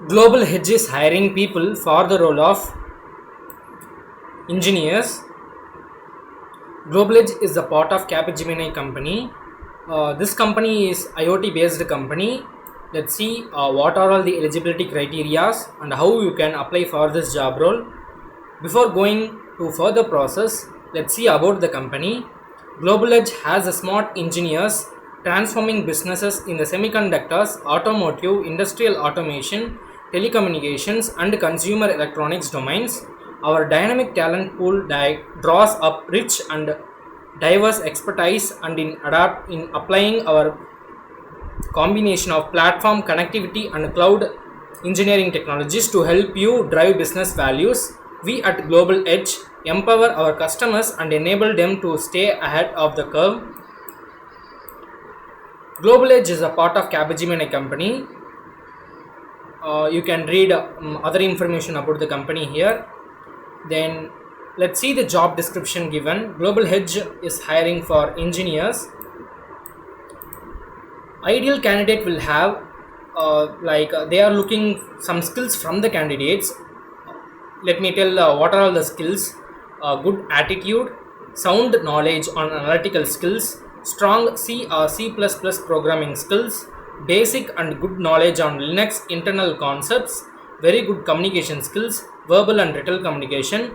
Global Hedge is hiring people for the role of engineers. Global Edge is a part of Capgemini company. This company is IoT based company. Let's see what are all the eligibility criteria and how you can apply for this job role. Before going to further process, let's see about the company. Global Edge has a smart engineers transforming businesses in the semiconductors, automotive, industrial automation, telecommunications, and consumer electronics domains. Our dynamic talent pool draws up rich and diverse expertise and in applying our combination of platform connectivity and cloud engineering technologies to help you drive business values. We at Global Edge empower our customers and enable them to stay ahead of the curve. Global Edge is a part of Capgemini company. You can read other information about the company here. Then let's see the job description given. Global Edge is hiring for engineers. Ideal candidate will have they are looking some skills from the candidates. Let me tell what are all the skills. Good attitude, sound knowledge on analytical skills, strong C or C++ programming skills, basic and good knowledge on Linux internal concepts, very good communication skills, verbal and written communication.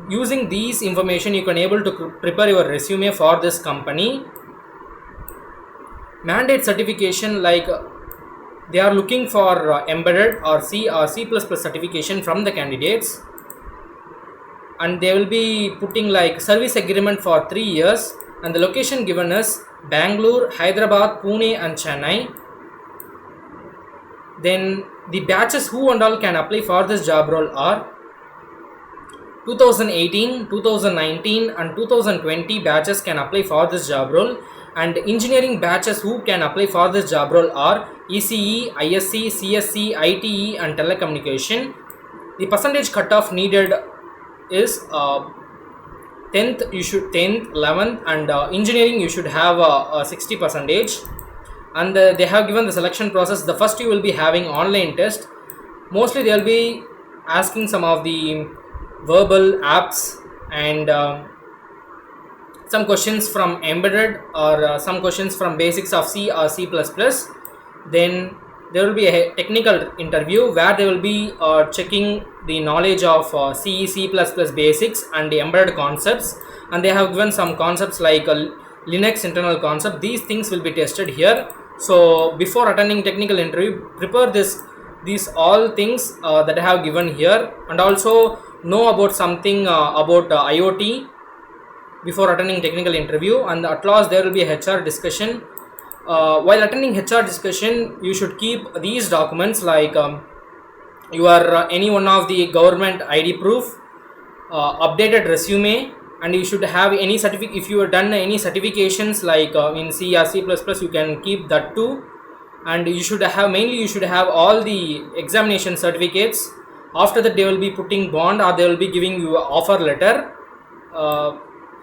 Using these information, you can able to prepare your resume for this company. Mandate certification, they are looking for embedded or C or C++ certification from the candidates, and they will be putting like service agreement for 3 years, and the location given is Bangalore, Hyderabad, Pune and Chennai. Then the batches who and all can apply for this job role are 2018, 2019 and 2020 batches can apply for this job role, and engineering batches who can apply for this job role are ECE, ISC, CSC, ITE and telecommunication. The percentage cutoff needed is 10th, you should 10th, 11th and engineering you should have 60 percentage. And they have given the selection process. The first you will be having online test. Mostly they will be asking some of the verbal apps and some questions from embedded or some questions from basics of C or C++. Then there will be a technical interview where they will be checking the knowledge of C, C++ basics and the embedded concepts, and they have given some concepts like Linux internal concept. These things will be tested here. So before attending technical interview, prepare these all things that I have given here, and also know about something about IoT before attending technical interview. And at last there will be a HR discussion. While attending HR discussion, you should keep these documents like your any one of the government ID proof, updated resume, and you should have any certificate. If you have done any certifications like in C or C++, you can keep that too. And you should have, mainly you should have all the examination certificates. After that they will be putting bond or they will be giving you an offer letter.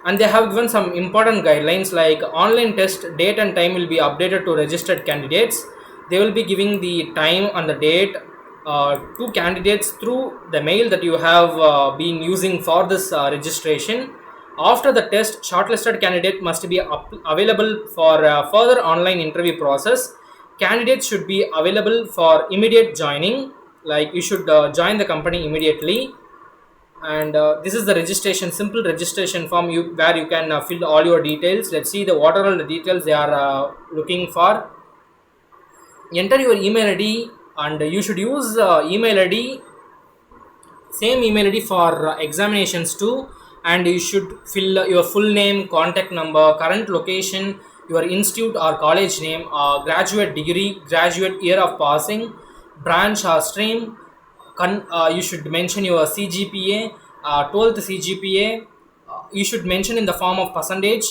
And they have given some important guidelines like online test date and time will be updated to registered candidates. They will be giving the time and the date to candidates through the mail that you have been using for this registration. After the test, shortlisted candidate must be available for further online interview process. Candidates should be available for immediate joining, like you should join the company immediately. And this is the registration, simple registration form where you can fill all your details. Let's see what are all the details they are looking for. Enter your email ID, and you should use email ID, same email ID for examinations too. And you should fill your full name, contact number, current location, your institute or college name, graduate degree, graduate year of passing, branch or stream. You should mention your CGPA, 12th CGPA. You should mention in the form of percentage,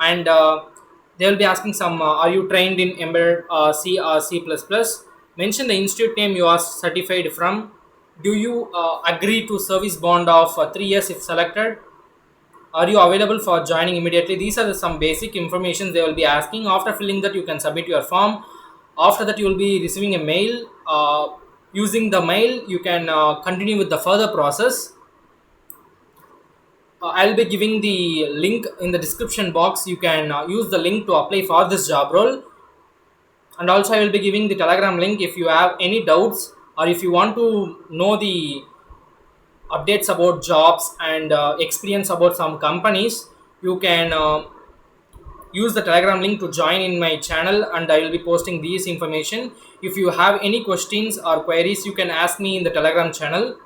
and they will be asking some are you trained in embedded C or C++. Mention the institute name you are certified from. Do you agree to service bond of 3 years if selected? Are you available for joining immediately? These are some basic information they will be asking. After filling that, you can submit your form. After that, you will be receiving a mail Using the mail, you can continue with the further process. I'll be giving the link in the description box. You can use the link to apply for this job role. And also I will be giving the Telegram link. If you have any doubts, or if you want to know the updates about jobs and experience about some companies, you can use the Telegram link to join in my channel, and I will be posting these information. If you have any questions or queries, you can ask me in the Telegram channel.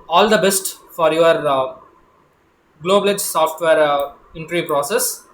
All the best for your Global Edge software interview process.